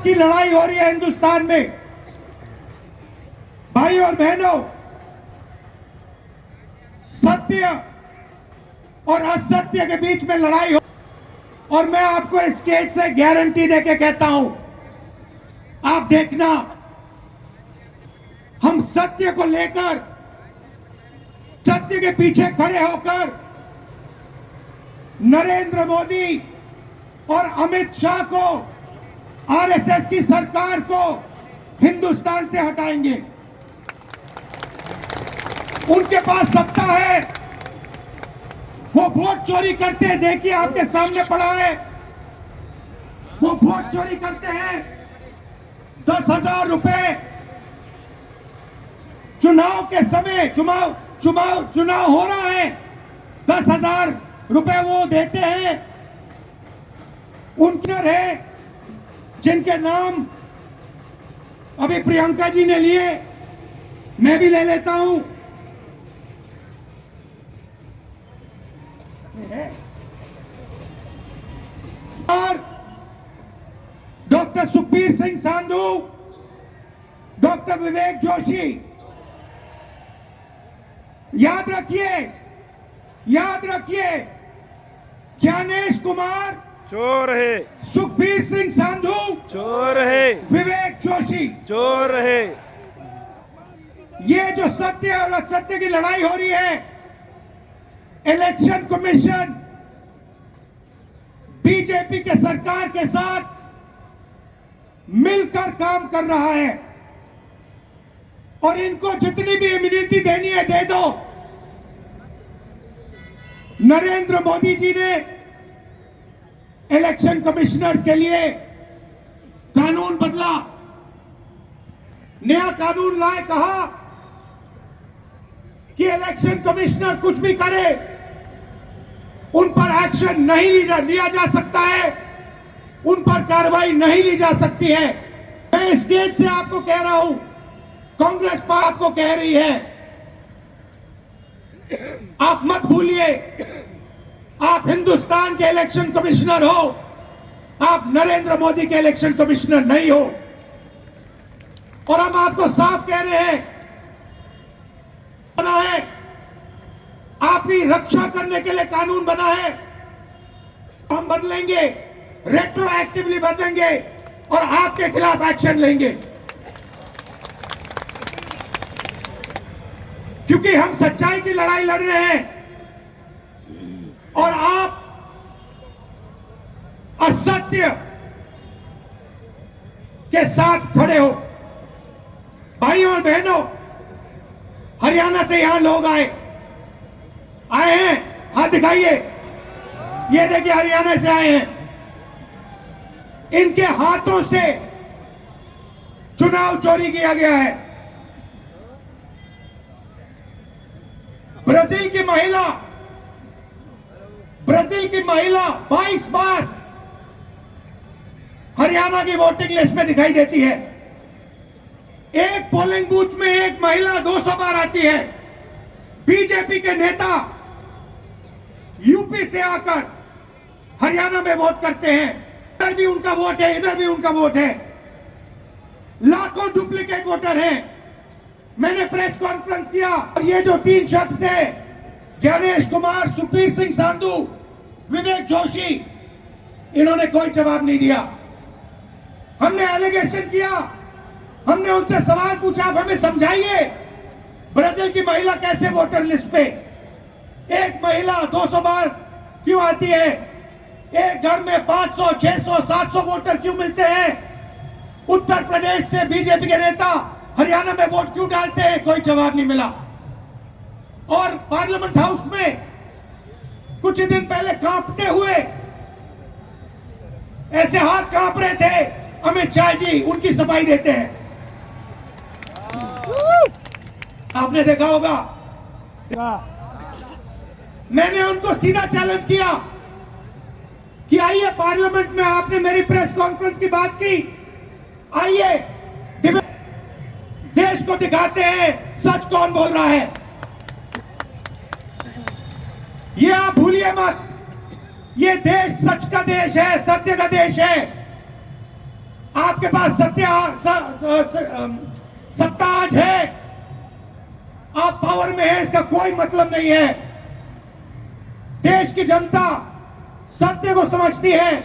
की लड़ाई हो रही है हिंदुस्तान में। भाई और बहनों, सत्य और असत्य के बीच में लड़ाई हो, और मैं आपको इस स्टेज से गारंटी देके कहता हूं, आप देखना, हम सत्य को लेकर, सत्य के पीछे खड़े होकर नरेंद्र मोदी और अमित शाह को, आरएसएस की सरकार को हिंदुस्तान से हटाएंगे। उनके पास सत्ता है, वो वोट चोरी करते हैं, देखिए आपके सामने पड़ा है, वो वोट चोरी करते हैं। 10,000 रुपए चुनाव के समय, चुनाव हो रहा है, 10,000 रुपए वो देते हैं। उनके है जिनके नाम अभी प्रियंका जी ने लिए, मैं भी ले लेता हूं। और डॉक्टर सुखबीर सिंह संधू, डॉक्टर विवेक जोशी, याद रखिए, ज्ञानेश कुमार चोर है, सुखबीर सिंह संधू चोर है, विवेक जोशी चोर है। ये जो सत्य और असत्य की लड़ाई हो रही है, इलेक्शन कमीशन बीजेपी के सरकार के साथ मिलकर काम कर रहा है, और इनको जितनी भी इम्यूनिटी देनी है दे दो। नरेंद्र मोदी जी ने इलेक्शन कमिश्नर्स के लिए कानून बदला, नया कानून लाए, कहा कि इलेक्शन कमिश्नर कुछ भी करे, उन पर एक्शन नहीं लिया जा सकता है, उन पर कार्रवाई नहीं ली जा सकती है। मैं स्टेज से आपको कह रहा हूं, कांग्रेस आपको कह रही है, आप मत भूलिए, आप हिंदुस्तान के इलेक्शन कमिश्नर हो, आप नरेंद्र मोदी के इलेक्शन कमिश्नर नहीं हो। और हम आपको साफ कह रहे हैं, बना है, आपकी रक्षा करने के लिए कानून बना है, हम बदलेंगे, रेट्रोएक्टिवली बदलेंगे और आपके खिलाफ एक्शन लेंगे, क्योंकि हम सच्चाई की लड़ाई लड़ रहे हैं और आप असत्य के साथ खड़े हो। भाइयों और बहनों, हरियाणा से यहां लोग आए हैं, हाथ दिखाइए, ये देखिए हरियाणा से आए हैं, इनके हाथों से चुनाव चोरी किया गया है। ब्राजील की महिला 22 बार हरियाणा की वोटिंग लिस्ट में दिखाई देती है। एक पोलिंग बूथ में एक महिला 200 बार आती है। बीजेपी के नेता यूपी से आकर हरियाणा में वोट करते हैं, इधर भी उनका वोट है, इधर भी उनका वोट है। लाखों डुप्लीकेट वोटर हैं। मैंने प्रेस कॉन्फ्रेंस किया और ये जो 3 शख्स है, ज्ञानेश कुमार, सुखबीर सिंह संधू, विवेक जोशी, इन्होंने कोई जवाब नहीं दिया। हमने एलिगेशन किया, हमने उनसे सवाल पूछा, आप हमें समझाइए ब्राजील की महिला कैसे वोटर लिस्ट पे, एक महिला 200 बार क्यों आती है, एक घर में 500, 600, 700 वोटर क्यों मिलते हैं, उत्तर प्रदेश से बीजेपी के नेता हरियाणा में वोट क्यों डालते हैं, कोई जवाब नहीं मिला। और पार्लियामेंट हाउस में कुछ दिन पहले कांपते हुए, ऐसे हाथ कांप रहे थे, अमित शाह जी उनकी सफाई देते हैं, आपने देखा होगा। मैंने उनको सीधा चैलेंज किया कि आइए पार्लियामेंट में, आपने मेरी प्रेस कॉन्फ्रेंस की बात की, आइए देश को दिखाते हैं सच कौन बोल रहा है। ये आप भूलिए मत, ये देश सच का देश है, सत्य का देश है। आपके पास सत्ता आज है, आप पावर में है, इसका कोई मतलब नहीं है। देश की जनता सत्य को समझती है,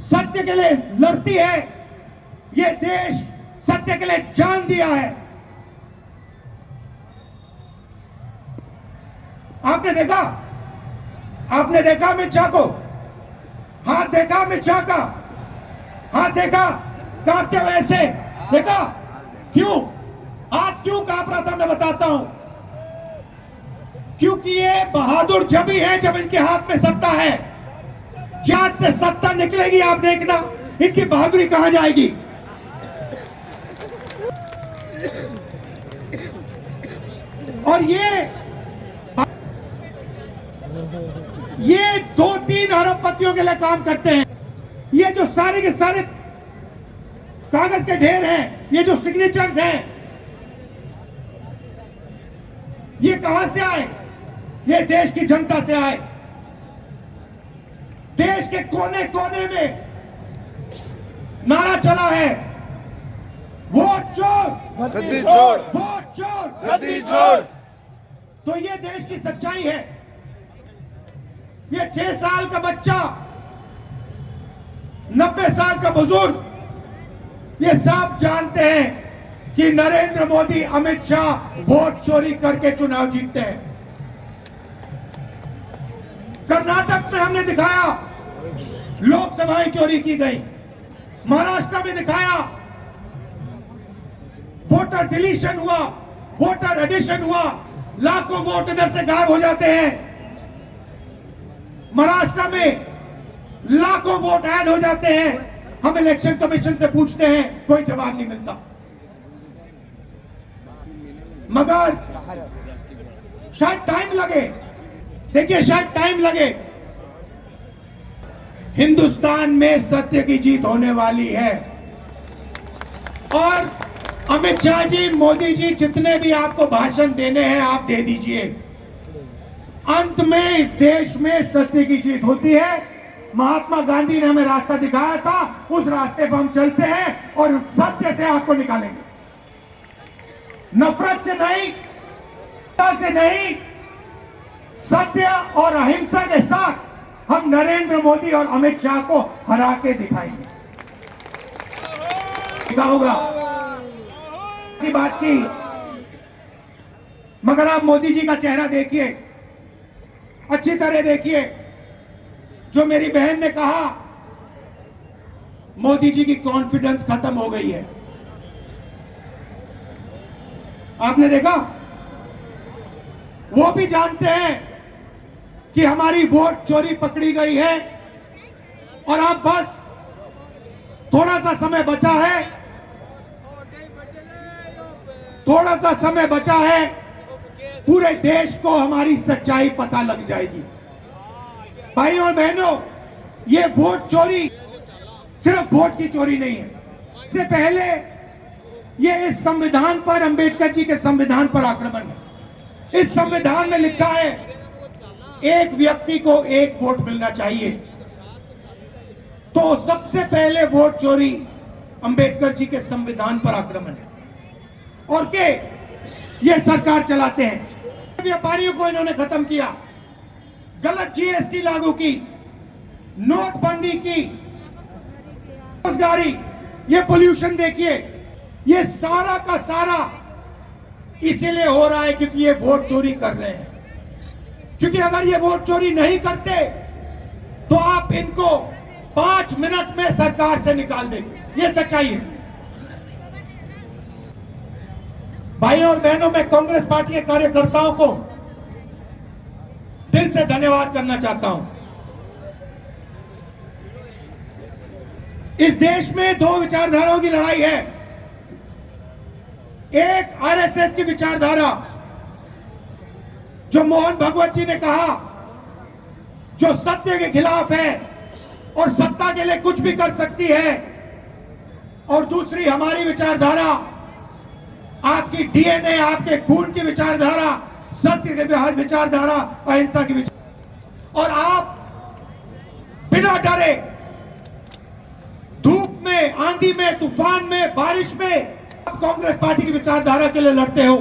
सत्य के लिए लड़ती है। ये देश सत्य के लिए जान दिया है। आपने देखा अमित शाह को, हाथ देखा अमित शाह का, हाथ देखा कांपते हुए ऐसे देखा। क्यों हाथ क्यों कांप रहा था मैं बताता हूं। क्योंकि ये बहादुर जब ही है जब इनके हाथ में सत्ता है। जात से सत्ता निकलेगी, आप देखना इनकी बहादुरी कहां जाएगी। और ये 2-3 अरबपतियों के लिए काम करते हैं। ये जो सारे के सारे कागज के ढेर हैं, ये जो सिग्नेचर्स हैं, ये कहां से आए? ये देश की जनता से आए। देश के कोने कोने में नारा चला है, वोट चोर गद्दी छोड़, वोट चोर गद्दी छोड़। तो ये देश की सच्चाई है। ये 6 साल का बच्चा, 90 साल का बुजुर्ग, ये सब जानते हैं कि नरेंद्र मोदी, अमित शाह वोट चोरी करके चुनाव जीतते हैं। कर्नाटक में हमने दिखाया लोकसभाएं चोरी की गई, महाराष्ट्र में दिखाया वोटर डिलीशन हुआ, वोटर एडिशन हुआ, लाखों वोट इधर से गायब हो जाते हैं। महाराष्ट्र में लाखों वोट ऐड हो जाते हैं। हम इलेक्शन कमीशन से पूछते हैं, कोई जवाब नहीं मिलता। मगर शायद टाइम लगे, देखिए शायद टाइम लगे। हिंदुस्तान में सत्य की जीत होने वाली है। और अमित शाह जी, मोदी जी, जितने भी आपको भाषण देने हैं आप दे दीजिए। अंत में इस देश में सत्य की जीत होती है। महात्मा गांधी ने हमें रास्ता दिखाया था, उस रास्ते पर हम चलते हैं और सत्य से आपको निकालेंगे। नफरत से नहीं, से नहीं, सत्य और अहिंसा के साथ हम नरेंद्र मोदी और अमित शाह को हरा के दिखाएंगे। होगा की बात की, मगर आप मोदी जी का चेहरा देखिए, अच्छी तरह देखिए। जो मेरी बहन ने कहा, मोदी जी की कॉन्फिडेंस खत्म हो गई है। आपने देखा, वो भी जानते हैं कि हमारी वोट चोरी पकड़ी गई है और अब बस थोड़ा सा समय बचा है, थोड़ा सा समय बचा है, पूरे देश को हमारी सच्चाई पता लग जाएगी। भाइयों और बहनों, ये वोट चोरी सिर्फ वोट की चोरी नहीं है। इससे पहले ये इस संविधान पर, अंबेडकर जी के संविधान पर आक्रमण है। इस संविधान में लिखा है एक व्यक्ति को एक वोट मिलना चाहिए। तो सबसे पहले वोट चोरी अंबेडकर जी के संविधान पर आक्रमण है। और के ये सरकार चलाते हैं। व्यापारियों को इन्होंने खत्म किया, गलत जीएसटी लागू की, नोटबंदी की, रोजगारी, ये पोल्यूशन देखिए, ये सारा का सारा इसीलिए हो रहा है क्योंकि ये वोट चोरी कर रहे हैं। क्योंकि अगर ये वोट चोरी नहीं करते तो आप इनको 5 मिनट में सरकार से निकाल देंगे। ये सच्चाई है। भाइयों और बहनों, मैं कांग्रेस पार्टी के कार्यकर्ताओं को दिल से धन्यवाद करना चाहता हूं। इस देश में 2 विचारधाराओं की लड़ाई है। एक आरएसएस की विचारधारा, जो मोहन भगवत जी ने कहा, जो सत्य के खिलाफ है और सत्ता के लिए कुछ भी कर सकती है। और दूसरी हमारी विचारधारा, आपकी डीएनए, आपके खून की विचारधारा, सत्य की विचारधारा, अहिंसा की विचार। और आप बिना डरे धूप में, आंधी में, तूफान में, बारिश में आप कांग्रेस पार्टी की विचारधारा के लिए लड़ते हो।